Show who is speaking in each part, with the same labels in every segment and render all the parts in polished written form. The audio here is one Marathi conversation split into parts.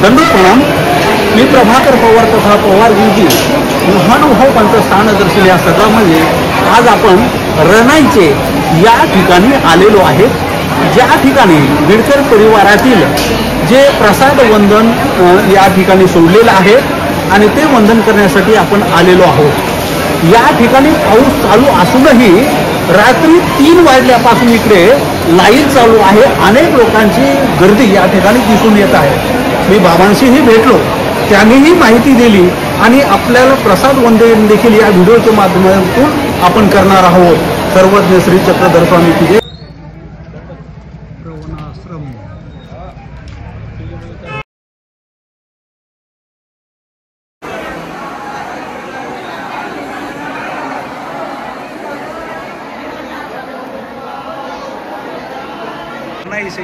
Speaker 1: दंडू प्रणाम। मी प्रभाकर पवार तथा पवार विजी महानुभाव पंचस्थान दर्शन या सत्रामध्ये आज आपण रणाईचे या ठिकाणी आलेलो आहे, ज्या ठिकाणी बिडकर परिवारातील जे प्रसाद वंदन या ठिकाणी सोडलेलं आहे आणि ते वंदन करण्यासाठी आपण आलेलो आहोत। या ठिकाणी पाऊस चालू असूनही रात्री 3 वाजल्यापासून इकडे लाईन चालू आहे। अनेक लोकांची गर्दी या ठिकाणी दिसून येत आहे। मी बाबांशीही भेटलो, त्यांनीही माहिती दिली आणि आपल्याला प्रसाद वंदन देखील या व्हिडिओच्या माध्यमातून आपण करणार आहोत। सर्वज्ञ श्री चक्रधर स्वामी की जय।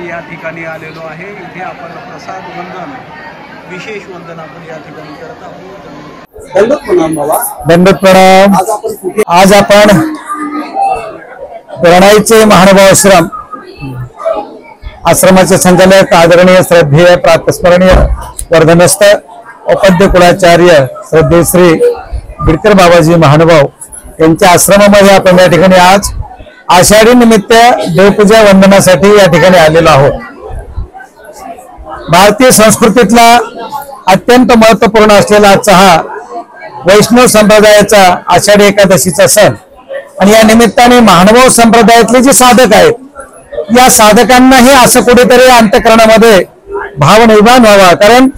Speaker 1: या ठिकाणी आलेलो आहे। इथे आपण प्रसाद वंदन, विशेष वंदन आपण या ठिकाणी करत आहोत। दंडवत प्रणाम बाबा।
Speaker 2: दंडवत प्रणाम। आज आपण रणाईचे महानुभाव आश्रमाचे संचालक आदरणीय श्रद्धेय प्रातस्मरणीय वर्धनस्थ उपाध्य कुलाचार्य श्रद्धेय श्री बिडकर बाबाजी महानुभाव यांच्या आश्रमामध्ये आपण या ठिकाणी आज आषाढी निमित्त देवपूजा वंदनासाठी या ठिकाणी आलेलो आहोत। भारतीय संस्कृतीतला अत्यंत महत्त्वपूर्ण असलेला आजचा हा वैष्णव संप्रदायाचा आषाढी एकादशीचा सण आणि या निमित्ताने महानुभाव संप्रदायातले जे साधक आहेत या साधकांनाही असं कुठेतरी अंतःकरणामध्ये भाव निर्माण व्हावा, कारण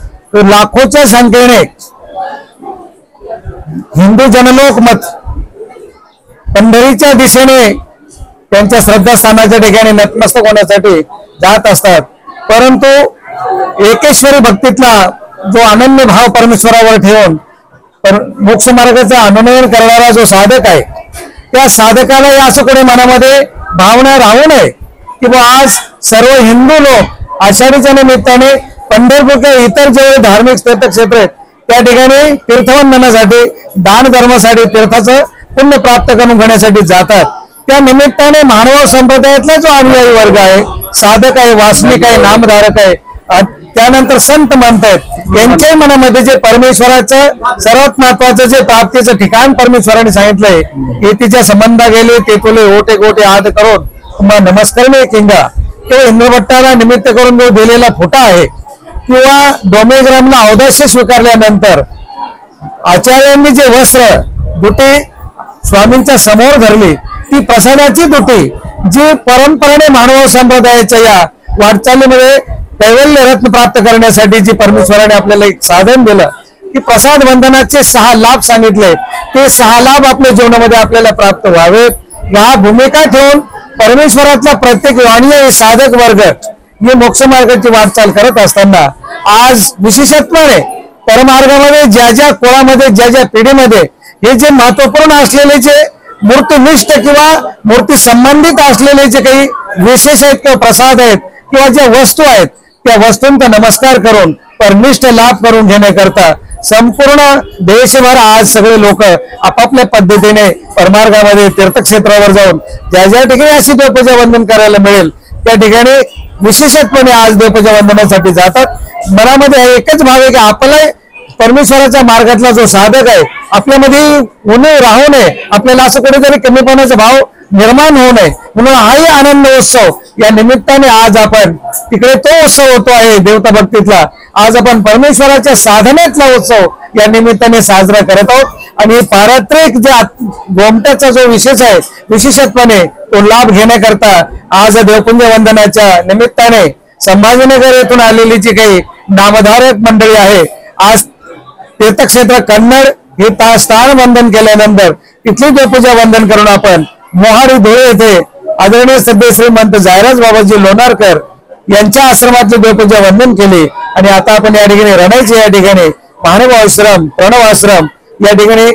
Speaker 2: लाखोच्या संख्येने हिंदू जनलोक मत पंढरीच्या दिशेने त्यांच्या श्रद्धास्थानाच्या ठिकाणी नतमस्तक होण्यासाठी जात असतात, परंतु एकेश्वरी भक्तीतला जो अनन्य भाव परमेश्वरावर ठेवून मोक्ष मार्गाचा अनुनयन करणारा जो साधक आहे त्या साधकाला असं कोणी मनामध्ये भावना राहू नये की बा आज सर्व हिंदू लोक आषाढीच्या निमित्ताने पंढरपूरच्या इतर जे धार्मिक तीर्थक्षेत्र आहेत त्या ठिकाणी तीर्थवंदनासाठी दान धर्मासाठी तीर्थाचं पुण्य प्राप्त करून घेण्यासाठी जातात। त्या निमित्ताने महानुभाव संप्रदायातला जो अनुयायी वर्ग आहे, साधक आहे, वासनिक आहे, नामधारक आहे, त्यानंतर संत म्हणत आहेत, यांच्याही मनामध्ये जे परमेश्वराचं सर्वात महत्वाचं जे प्राप्तीचं ठिकाण परमेश्वराने सांगितलंय, येतीच्या संबंधा गेले ते तुले ओटे गोटे आद करून तुम्हा नमस्कार नाही किंगा, किंवा इंद्रभट्टाला निमित्त करून जो दिलेला फुटा आहे किंवा डोमेग्रामला औदास्य स्वीकारल्यानंतर आचार्यांनी जे वस्त्र दुटी स्वामींच्या समोर धरली ती प्रसादाची दुटी जी परंपरेने महानुभाव संप्रदायाच्या या वाटचालीमध्ये कैवल्य रत्न प्राप्त करण्यासाठी जी परमेश्वराने आपल्याला एक साधन दिलं की प्रसाद वंदनाचे 6 लाभ सांगितले, ते 6 लाभ आपल्या जीवनामध्ये आपल्याला प्राप्त व्हावेत या भूमिका ठेवून परमेश्वरातला प्रत्येक वाणीय साधक वर्ग हे मोक्ष मार्गाची वाटचाल करत असताना आज विशेषत्वाने परमार्गामध्ये ज्या ज्या कुळामध्ये ज्या ज्या पिढीमध्ये हे जे महत्वपूर्ण असलेले जे मूर्तिनिष्ठ किंवा मूर्ती संबंधित असलेले जे काही विशेष आहेत किंवा प्रसाद आहेत किंवा ज्या वस्तू आहेत त्या वस्तूंचा नमस्कार करून परनिष्ठ लाभ करून घेण्याकरता संपूर्ण देशभर आज सगळे लोक आपापल्या पद्धतीने परमार्गामध्ये तीर्थक्षेत्रावर जाऊन ज्या ज्या ठिकाणी अशी देवपूजा वंदन करायला मिळेल त्या ठिकाणी विशेषत्वाने आज देवपूजा वंदनासाठी जातात। मनामध्ये एकच भाव आहे की आपला परमेश्वराच्या मार्गातला जो साधक आहे आपल्यामध्ये उणे राहू नये, आपल्याला असं कुठेतरी कमीपणाचा भाव निर्माण होऊ नये, म्हणून हाही आनंद उत्सव या निमित्ताने आज आपण तिकडे तो उत्सव होतो आहे देवता भक्तीतला, आज आपण परमेश्वराच्या साधनेतला उत्सव या निमित्ताने साजरा करत आहोत आणि पारत्रिक जे गोमट्याचा जो विशेष आहे विशेषत्वाने तो लाभ घेण्याकरता आज देवपुंज वंदनाच्या निमित्ताने संभाजीनगर येथून आलेली जी काही नामधारक मंडळी आहे आज तीर्थक्षेत्र कन्नड हे स्थान वंदन केल्यानंतर तिथली देवपूजा वंदन करून आपण मोहाडी धुळे येथे आदरणीय श्रद्धेय श्रीमंत जायराज बाबाजी लोणारकर यांच्या आश्रमातले देवपूजा वंदन केले आणि आता आपण या ठिकाणी रणाईचे या ठिकाणी महानुभाव आश्रम प्रणव आश्रम या ठिकाणी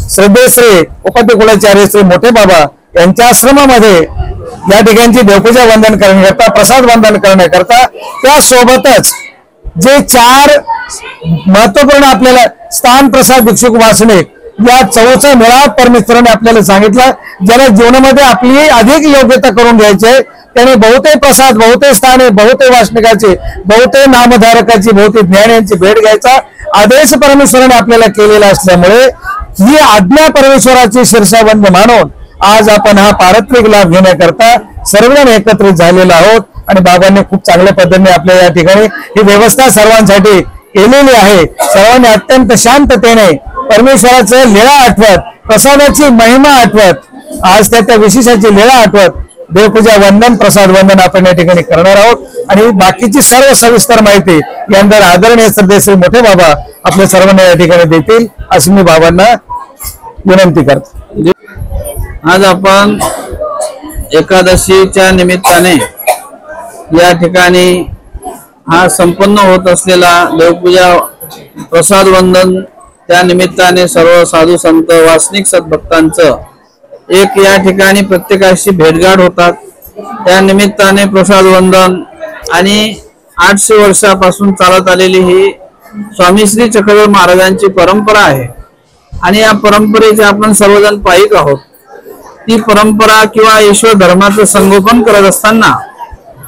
Speaker 2: श्रद्धेय श्री उपाध्य कुलाचार्य श्री मोठे बाबा यांच्या आश्रमामध्ये या ठिकाणची देवपूजा वंदन करण्याकरता प्रसाद वंदन करण्याकरता त्यासोबतच जे 4 महत्वपूर्ण आपल्याला स्थान प्रसाद भिक्षुक वासने या 4चा मेळावा परमेश्वराने आपल्याला सांगितला, ज्याला जीवनामध्ये आपली अधिक योग्यता करून घ्यायची आहे त्याने बहुतेक प्रसाद, बहुतेक स्थाने, बहुतेक वाचनिकाची, बहुतेक नामधारकाची, बहुतेक ज्ञान यांची भेट घ्यायचा आदेश परमेश्वराने आपल्याला केलेला असल्यामुळे ही आज्ञा परमेश्वराची शीर्षाबंद मानून आज आपण हा पारत्रिक लाभ घेण्याकरता सर्वजण एकत्रित झालेलो आहोत आणि बाबांनी खूप चांगल्या पद्धतीने आपल्या या ठिकाणी ही व्यवस्था सर्वांसाठी केलेली आहे. सर्वांनी अत्यंत शांततेने परमेश्वराचं लीळा आठवत, प्रसादाची महिमा आठवत, आज त्या विशेषाची लीळा आठवत देवपूजा वंदन, प्रसाद वंदन आपण या ठिकाणी करणार आहोत आणि बाकीची सर्व सविस्तर माहिती यानंतर आदरणीय श्रद्धेश्री मोठे बाबा आपल्या सर्वांना या ठिकाणी देतील अशी मी बाबांना विनंती करतो.
Speaker 3: आज आपण एकादशीच्या निमित्ताने या ठिकाणी हा संपन्न होत असलेला देवपूजा प्रसाद वंदन त्या निमित्ताने सर्व साधू संत वासनिक सद्भक्तांचं एक या ठिकाणी प्रत्येकाशी भेटगाठ होतात. त्या निमित्ताने प्रसाद वंदन आणि 800 वर्षापासून चालत आलेली ही स्वामी श्री चक्रधर महाराजांची परंपरा आहे आणि या परंपरेचे आपण सर्वजण पाईक आहोत. ती परंपरा किंवा ईश्वर धर्माचं संगोपन करत असताना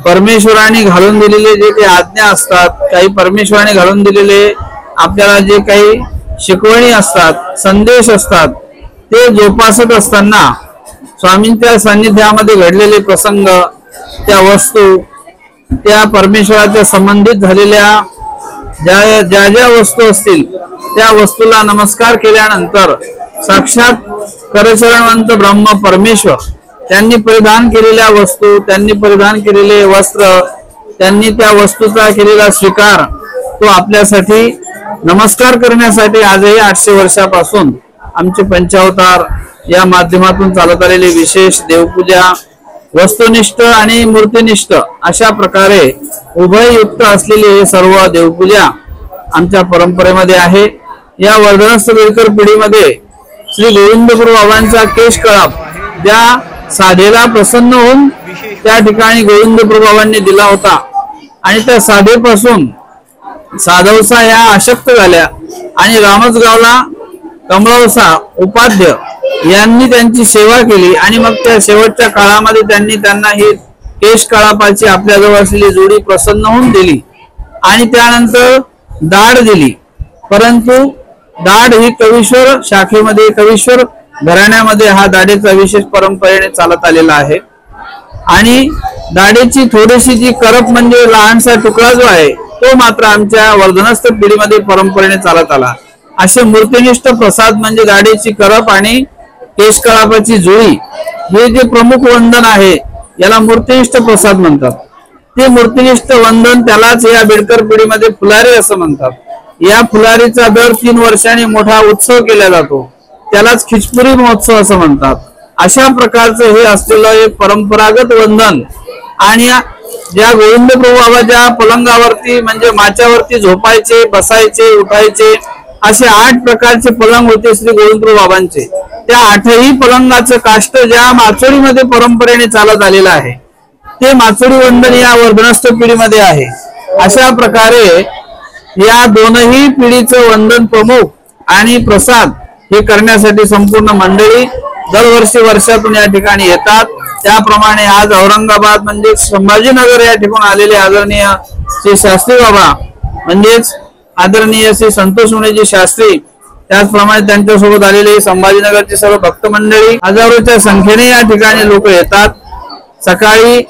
Speaker 3: परमेश्वराने घालून दिलेले जे काही आज्ञा असतात, काही परमेश्वराने घालून दिलेले आपल्याला जे काही शिकवणी असतात, संदेश असतात, ते जोपासत असताना स्वामींच्या सान्निध्यामध्ये घडलेले प्रसंग, त्या वस्तू, त्या परमेश्वराच्या संबंधित झालेल्या ज्या ज्या वस्तू असतील त्या वस्तूला नमस्कार केल्यानंतर साक्षात करचरणवंत ब्रह्म परमेश्वर त्यांनी परिधान केलेल्या वस्तू, त्यांनी परिधान केलेले वस्त्र, त्यांनी त्या वस्तूचा केलेला स्वीकार तो आपल्यासाठी नमस्कार करण्यासाठी आजही 800 वर्षापासून आमचे पंचावतार या माध्यमातून चालत आलेले विशेष देवपूजा वस्तुनिष्ठ आणि मूर्तिनिष्ठ अशा प्रकारे उभययुक्त असलेली हे सर्व देवपूजा आमच्या परंपरेमध्ये आहे. या वर्धनस्थ बेलकर पिढीमध्ये श्री गोविंदप्रभू बाबांचा केश कळाप ज्या साधेला प्रसन्न होऊन त्या ठिकाणी गोविंदप्रभू बाबांनी दिला होता आणि त्या साधेपासून साधवसा या अशक्त झाल्या आणि रामसगावला कमळवसा उपाध्य यांनी त्यांची सेवा केली आणि मग त्या शेवटच्या काळामध्ये त्यांना ही केश कळापाची आपल्याजवळ असलेली जोडी प्रसन्न होऊन दिली आणि त्यानंतर दाढ दिली. परंतु दाढ ही कवीश्वर शाखेमध्ये, कवीश्वर घराण्यामध्ये हा दाढेचा विशेष परंपरेने चालत आलेला आहे आणि दाढेची थोडीशी जी करप म्हणजे लहानसा तुकडा जो आहे तो मात्र आमच्या वर्धनस्थ पिढीमध्ये परंपरेने चालत आला. असे मूर्तिनिष्ठ प्रसाद म्हणजे दाढेची करप आणि केश कळापाची जुळी हे जे प्रमुख वंदन आहे याला मूर्तिनिष्ठ प्रसाद म्हणतात. ते मूर्तिनिष्ठ वंदन त्यालाच या बेडकर पिढीमध्ये फुलारी असं म्हणतात. या फुलारीचा दर 3 वर्षांनी मोठा उत्सव केला जातो, त्यालाच खिचपुरी महोत्सव असं म्हणतात. अशा प्रकारचं हे असलेलं एक परंपरागत वंदन आणि ज्या गोविंदप्रभू बाबाच्या पलंगावरती म्हणजे माच्यावरती झोपायचे, बसायचे, उठायचे असे 8 प्रकारचे पलंग होते श्री गोविंदप्रभू बाबांचे. त्या 8ही पलंगाचं काष्ट ज्या माचोळीमध्ये परंपरेने चालत आलेलं आहे ते माचोळी वंदन या वर्धनस्थ पिढीमध्ये आहे. अशा प्रकारे या दोनही पिढीचं वंदन प्रमुख आणि प्रसाद हे करण्यासाठी संपूर्ण मंडळी दरवर्षी वर्षातून या ठिकाणी येतात. त्याप्रमाणे आज औरंगाबाद म्हणजे संभाजीनगर या ठिकाणी आलेले आदरणीय श्री शास्त्री बाबा म्हणजेच आदरणीय श्री संतोष मुनेजी शास्त्री, त्याचप्रमाणे त्यांच्यासोबत आलेले संभाजीनगरचे सर्व भक्त मंडळी हजारोच्या संख्येने या ठिकाणी लोक येतात. सकाळी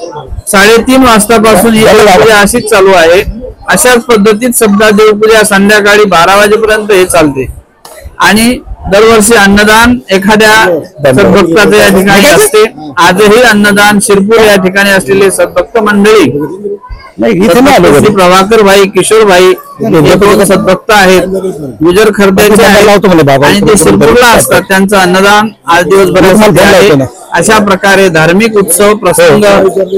Speaker 3: 3:30 वाजतापासून ही देवपूजा अशीच चालू आहे. अशाच पद्धतीत सध्या देवपूजा संध्याकाळी 12 वाजेपर्यंत हे चालते आणि दरवर्षी अन्नदान एखाद्या सद्भक्ताचे या ठिकाणी असते. आजही अन्नदान शिरपूर या ठिकाणी असलेले सद्भक्त मंडळी प्रभाकर भाई, किशोर भाई हे 2 सद्भक्त आहेत, गुजर खर्द्याचे आहेत आणि ते शिरपूरला असतात. त्यांचं अन्नदान आज दिवसभरासाठी आहे. अशा प्रकारे धार्मिक उत्सव प्रसंग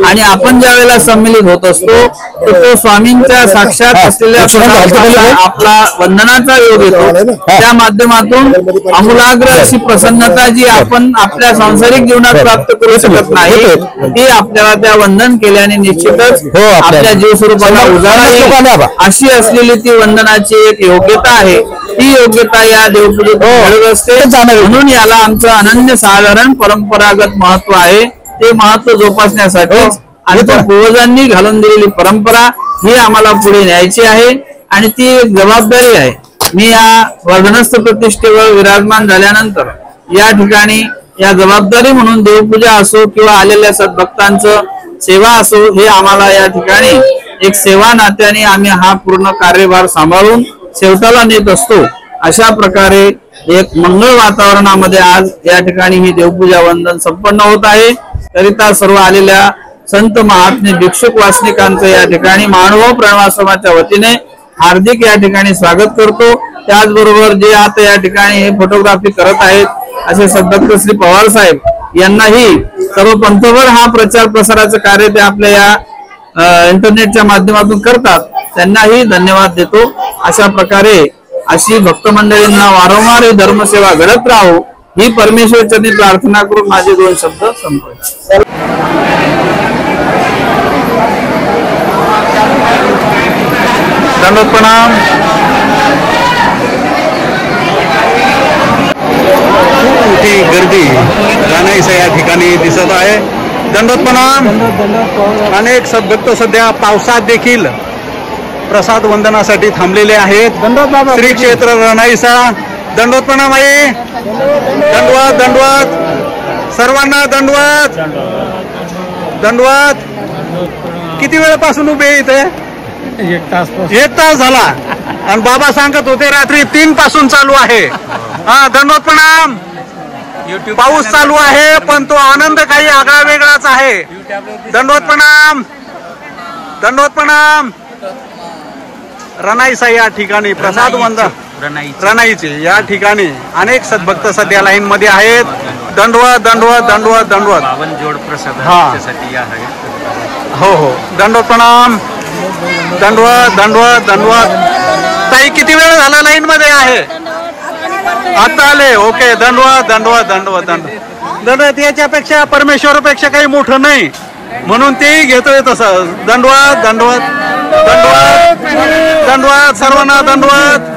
Speaker 3: आणि आपण ज्या वेळेला सम्मिलित होत असतो तो स्वामींच्या साक्षात असलेल्या आपला वंदनाचा योग येतो. त्या माध्यमातून आमूलाग्र अशी प्रसन्नता जी आपण आपल्या सांसारिक जीवनात प्राप्त करू शकत नाही ती आपल्याला त्या वंदन केल्याने निश्चितच आपल्या जीव स्वरूपाला उजाळा येईल. अशी असलेली ती वंदनाची एक योग्यता आहे. ती योग्यता या देवपूजेत घडत असते. म्हणून याला आमचं अनन्य साधारण परंपरागत महत्व आहे. ते महत्व जोपासण्यासाठी आणि त्या पूर्वजांनी घालून दिलेली परंपरा ही आम्हाला पुढे न्यायची आहे आणि ती एक जबाबदारी आहे. मी या वर्धनस्थ प्रतिष्ठेवर विराजमान झाल्यानंतर या ठिकाणी या जबाबदारी म्हणून देवपूजा असो किंवा आलेल्या सद्भक्तांचं सेवा असो, हे आम्हाला या ठिकाणी एक सेवा नात्याने आम्ही हा पूर्ण कार्यभार सांभाळून शेवटाला नेत असतो. अशा प्रकारे एक मंगळ वातावरणामध्ये आज या ठिकाणी ही देवपूजा वंदन संपन्न होत आहे. करिता सर्व आलेल्या संत महात्मे भिक्षुक वासनिकांचं या ठिकाणी महानुभाव प्रणवाश्रमाच्या वतीने हार्दिक या ठिकाणी स्वागत करतो. त्याचबरोबर जे आता या ठिकाणी हे फोटोग्राफी करत आहेत असे सद्भक्त श्री पवार साहेब यांनाही सर्व पंथभर हा प्रचार प्रसाराचं कार्य ते आपल्या या इंटरनेटच्या माध्यमातून करतात, त्यांनाही धन्यवाद देतो. अशा प्रकारे अशी भक्त मंडळींना वारंवार ही धर्मसेवा घडत राहो ही परमेश्वर चरणी प्रार्थना करून माझे 2 शब्द संपवतो.
Speaker 1: दंडवत प्रणाम. मोठी गर्दी रानाईचा या ठिकाणी दिसत आहे. दंडवत प्रणाम. अनेक सद्भक्त सध्या पावसात देखील प्रसाद वंदनासाठी थांबलेले आहेत. श्री क्षेत्र रानाईचा. दंडवत प्रणाम आई. दंडवत दंडवत सर्वांना दंडवत दंडवत. किती वेळापासून उभे इथे? 1 तास झाला आणि बाबा सांगत होते रात्री 3 पासून चालू आहे. हा दंडवत प्रणाम. पाऊस चालू आहे पण तो आनंद काही आगळा वेगळाच आहे. दंडवत प्रणाम. दंडवत प्रणाम. रनाईचा या ठिकाणी प्रसाद वंदन रनाईचे या ठिकाणी अनेक सद्भक्त सध्या लाईन मध्ये आहेत. दंडवत दंडवत दंडवत दंडवत.
Speaker 4: 52 जोड प्रसाद
Speaker 1: हो हो. दंडवत प्रणाम. दंडवत दंडवत दंडवत. ताई किती वेळ झाला लाईन मध्ये आहे? आता आले. ओके. दंडवत दंडवत दंडवत दंडवत दंडवत. याच्यापेक्षा परमेश्वरापेक्षा काही मोठं नाही म्हणून तेही घेतोय तसं. दंडवत दंडवत दंडवत दंडवत सर्वांना दंडवत.